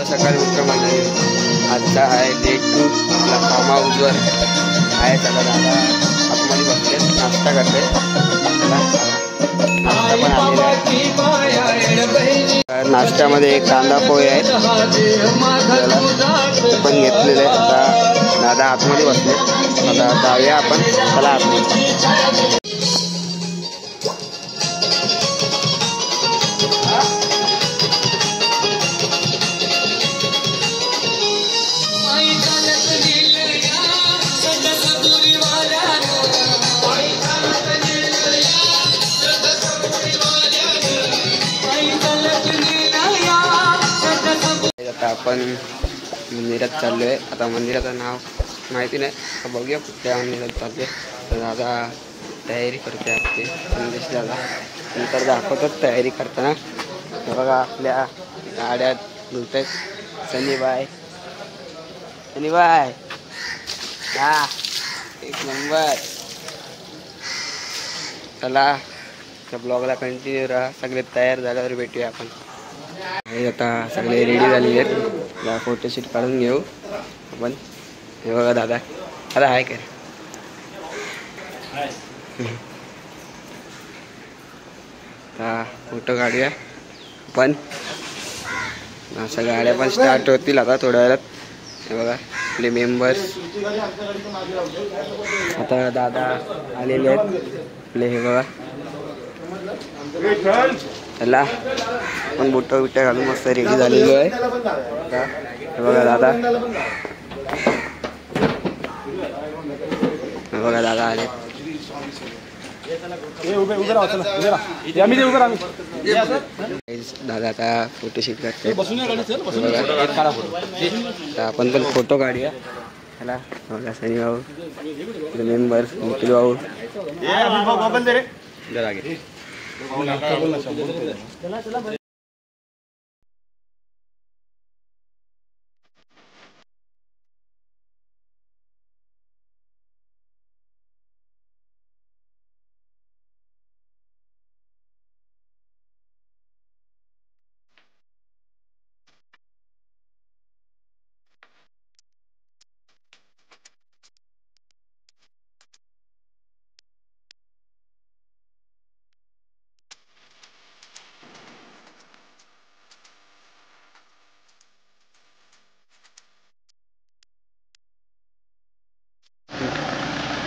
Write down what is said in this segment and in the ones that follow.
सकाळी मित्र मंडळी, आजचा आहे डे 2 आपला फार्म हाऊसवर आहे. आता दादा आतमध्ये बसले नाश्ता करते. नाश्ता पण आलेला आहे. नाश्त्यामध्ये एक कांदा पोहे आहेत पण घेतलेले आहे. आता दादा आतमध्ये बसले. आता जाऊया आपण, चला आतमध्ये. आता आपण मंदिरात चाललोय. आता मंदिराचं नाव माहिती नाही, बघूया कुठल्या मंदिरात चाललोय. तर दादा तयारी करते आपली, संदेश दादा नंतर दाखवतात तयारी करताना. बघा आपल्या गाड्या धुत आहेत. सनीबाई हा एक नंबर. चला त्या ब्लॉगला कंटिन्यू राहा. सगळे तयार झाल्यावर भेटूया आपण. आता सगळे रेडी झालेले आहेत. फोटोशूट काढून घेऊ आपण. हे बघा दादा आहे काय फोटो काढूया पण. अशा गाड्या पण स्टार्ट होतील आता थोड्या वेळात. हे बघा आपले मेंबर्स आता दादा आलेले आहेत आपले. हे बघा चला आपण बुट्टा बिट्टा घालून मस्त रेडी झालेलो आहे. हे बघा दादा, हे बघा दादा आले. दादा आता फोटोशूट करते. आपण पण फोटो काढूया. चला बघा सनी भाऊ, मेंबर्स, निखिल भाऊ.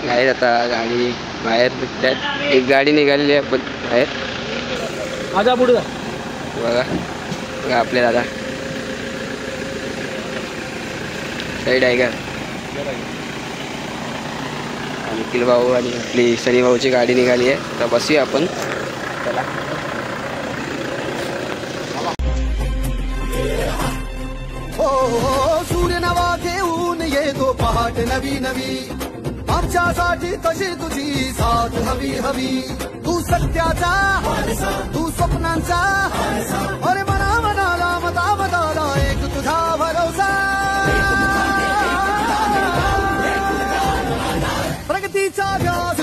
गाडी आता गाडी बाहेर निघतात. एक गाडी निघालेली आहे पण बाहेर. माझा पुढे बघा बघा आपले दादा साईड आहे का. निखिल भाऊ आणि आपली सनी भाऊची गाडी निघाली आहे. तर बसूया आपण. चला सूर्य नवा घेऊन येतो पहाट नवी नवी. आमच्यासाठी तशी तुझी साथ हवी हवी. तू सत्याचा, तू स्वप्नांचा, अरे मना मनाला मता मताला एक तुझा भरोसा. प्रगतीचा व्यास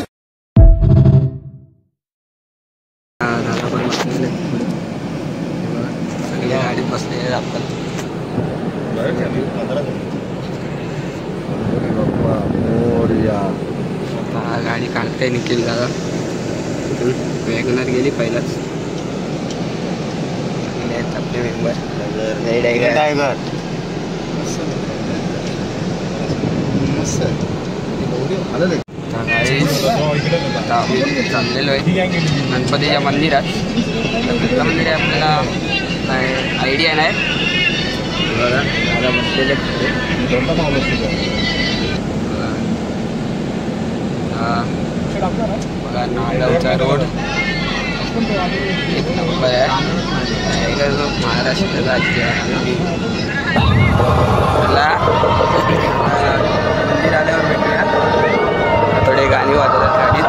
सगळ्या गाडीत बसले आपण. गाडी काढते निखिल दादा. वॅगनर गेली पहिलाच. आपले मेंबर चाललेलो आहे गणपतीच्या मंदिरात. कुठलं मंदिर आहे आपल्याला आयडिया नाही. बघा दादा बसलेले बघा नागावचा रोड एक नंबर आहे. महाराष्ट्र राज्य मंदिर आल्यावर भेटूया. थोडे गाणी वाजवतात गाडीत.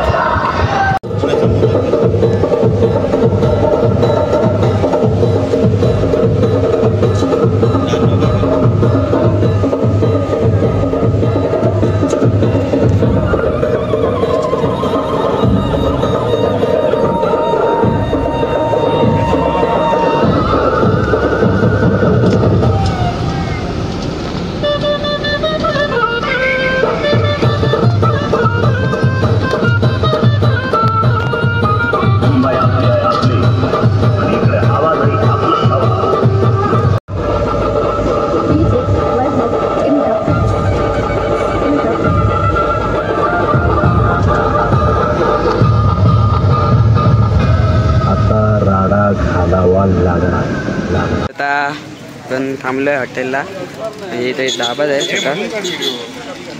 थांबलोय हॉटेलला आणि इथे दाबाच आहे छोटा.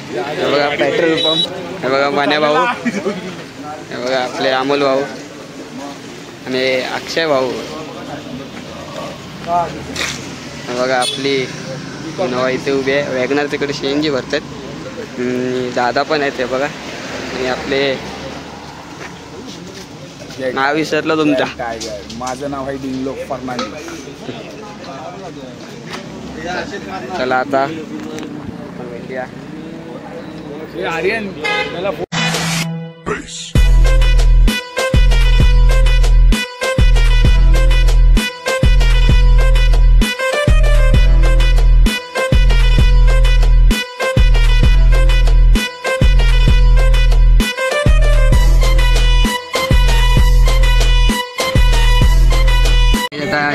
हे बघा पेट्रोल पंप, हे बघा मान्या भाऊ, हे बघा आपले अमोल भाऊ आणि अक्षय भाऊ. हे बघा आपली नवा इथे उभी आहे. वॅगनर तिकडे CNG भरतात. दादा पण आहेत हे बघा. आणि आपले नाव विसरलं तुमच्या. माझं नाव आहे डिंगलो फर्नांडिस. चला आता आर्यन मला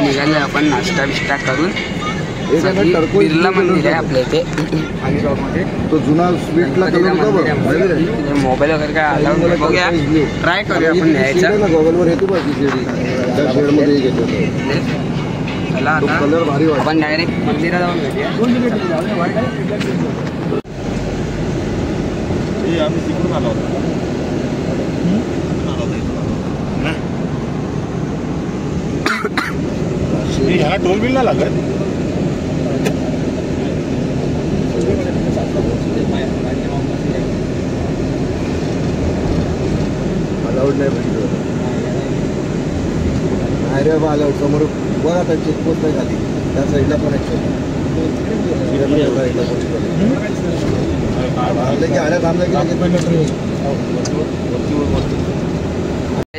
निघाले आपण नाश्ता बिष्टा करून. बिर्ला मंदिर आहे आपल्या इथे. तो जुना स्वीटला मोबाईल वगैरे काय अलाउड नाही. बघूया, ट्राय करूया आपण न्यायचा. गॉगलवर येतो बघ त्या शेडमध्ये घेतो. चला आता आपण डायरेक्ट मंदिरात जाऊन भेटूया. आम्ही तिकडून आलो होतो. ह्या टोल बिल नाही लागत. अलाउड नाही भेटतो. अरे बा अलाउड समोर बघा आता चेकपोस्ट नाही झाली. त्या साईडला पण आहे.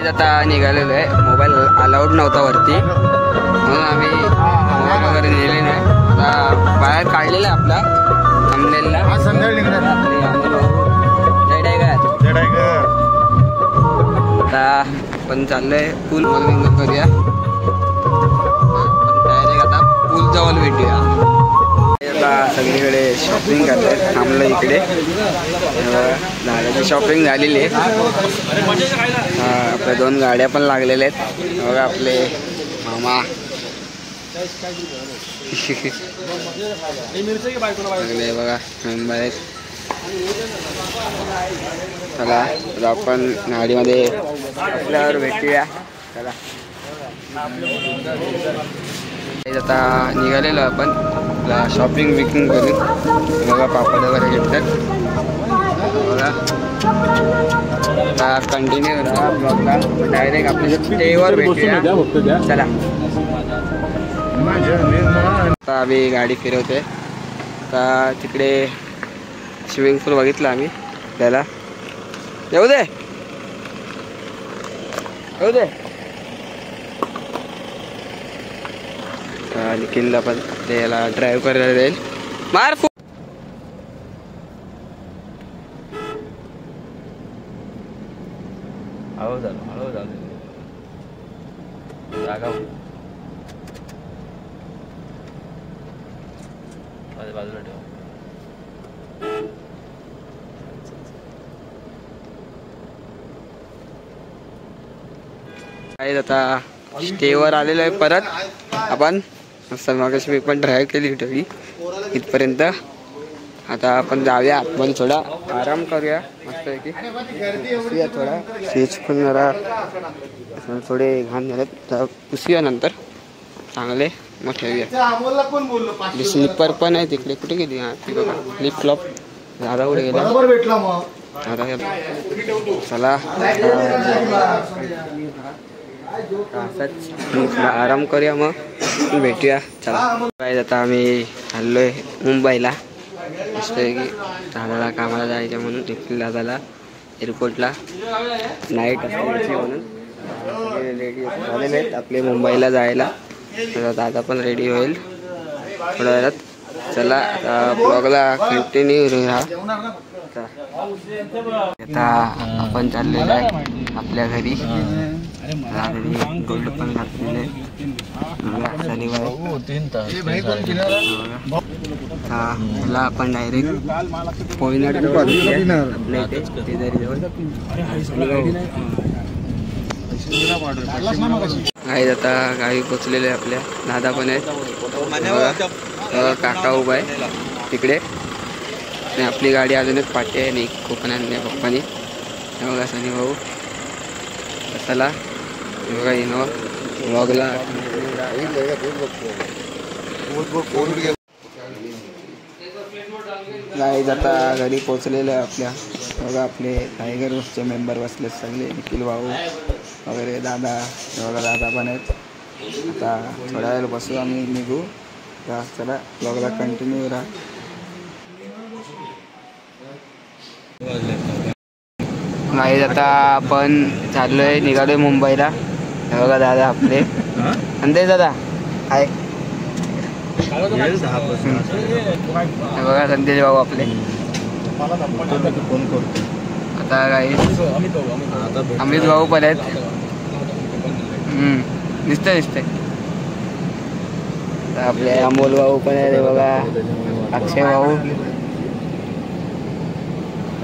आता निघालेलो आहे. मोबाईल अलाउड नव्हता वरती म्हणून आम्ही मोबाईल वगैरे नेले नाही. आता बाहेर काढलेला आहे आपला थांबलेला. आता आपण चाललोय पूल वॉल्विंग करूया. डायरेक्ट आता पूल जवळ भेटूया. आता सगळीकडे शॉपिंग करतायत. थांबलं इकडे. झाडाची शॉपिंग झालेली आहे. आपल्या 2 गाड्या पण लागलेल्या आहेत. बघा आपले मामा लागले बघा मेंबर आहेत. चला आता आपण गाडीमध्ये आपल्यावर भेटूया. चला आता निघालेलो आपण शॉपिंग बिकिंग करून. बघा पापड वगैरे घेतात. बघा आता कंटिन्यू राहा ब्लॉगला. डायरेक्ट आपल्या स्टेवर भेटूया. चला आता आम्ही गाडी फिरवते. आता तिकडे स्विमिंग पूल बघितला आम्ही. त्याला येऊ दे, येऊ दे. निखिलला पण त्याला ड्राईव्ह करायला जाईल. मार हळू झालं जागा बाजूला ठेव. आता स्टेवर आलेलो आहे परत आपण. मगाशी मी पण ड्राईव्ह केली होती इथपर्यंत. आता आपण जाऊया आतमध्ये, थोडा आराम करूया मस्तपैकी. थोडा सीट्स पण जरा थोडे घाण झालेत, पुसूया नंतर चांगले मग ठेवूया. स्लीपर पण आहे तिकडे. कुठे गेली? हा ती बघा फ्लिप फ्लॉप. दादा कुठे गेला? दादा चला असंच आराम करूया मग भेटूया. चला काय आता आम्ही चाललोय मुंबईला मस्तपैकी. दादाला कामाला जायचं म्हणून निखिल दादाला एअरपोर्टला नाईट असते म्हणून रेडी झालेले आहेत आपले मुंबईला जायला. दादा पण रेडी होईल थोड्या वेळात. चला आता ब्लॉगला कंटिन्यू राहा. आता आपण चाललेलो आहे आपल्या घरी. गोल्ड पण घातलेले मला आपण डायरेक्ट पोईनाड आपल्या इथे जवळ आहेत. आता गावी पोचलेले आपल्या दादा पण आहेत. काका उभा आहे तिकडे आणि आपली गाडी अजूनच पाठी आहे आणि कोकणात नाही पप्पानी. हे बघा सनी भाऊ चला बघा इनो व्लॉगला. गाईज आता घरी पोचलेलं आहे आपल्या. बघा आपले टायगर ग्रुपचे मेंबर बसले सगळे, निखिल भाऊ वगैरे, दादा बघा दादा पण आहेत. आता थोड्या वेळ बसू आम्ही निघू. चला ब्लॉगला कंटिन्यू राहा. गाईज आता आपण चाललोय निघालोय मुंबईला. हे बघा दादा आपले अंदे दादा आहे. हे बघा संदेश भाऊ आपले. आता गाईज अमित भाऊ पण आहेत. दिसतंय आपले अमोल भाऊ पण आहे. बघा अक्षय भाऊ.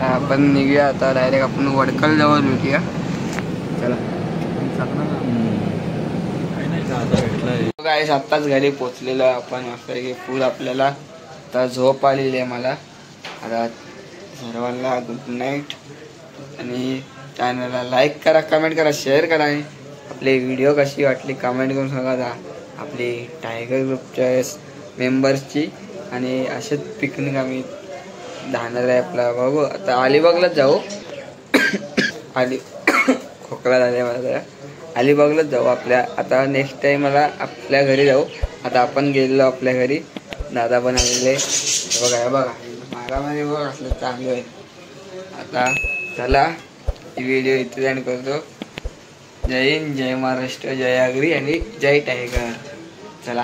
आपण निघूया आता डायरेक्ट आपण वडकल जवळ भेटूया. चला गाईस आत्ताच घरी पोचलेलो आपण. मस्त की फुल आपल्याला आता झोप आलेली आहे मला. आता सर्वांना गुड नाईट. आणि चॅनलला लाईक करा, कमेंट करा, शेअर करा. आणि आपली व्हिडिओ कशी वाटली कमेंट करून सांगा. आपली टायगर ग्रुपच्या मेंबर्सची आणि असेच पिकनिक आम्ही जाणार आहे आपला. बघू आता अलिबागलाच जाऊ. खोकला झाला मला जरा. अलिबागलाच जाऊ आपल्या. आता नेक्स्ट टाइम मला आपल्या घरी जाऊ. आता आपण गेलेलो आपल्या घरी. दादा पण आलेले बघा. बघा मागामध्ये बघा असलं चांगलं आहे. आता चला ही व्हिडिओ इथे एंड करतो. जय हिंद, जय महाराष्ट्र, जय आगरी आणि जय टायगर. चला.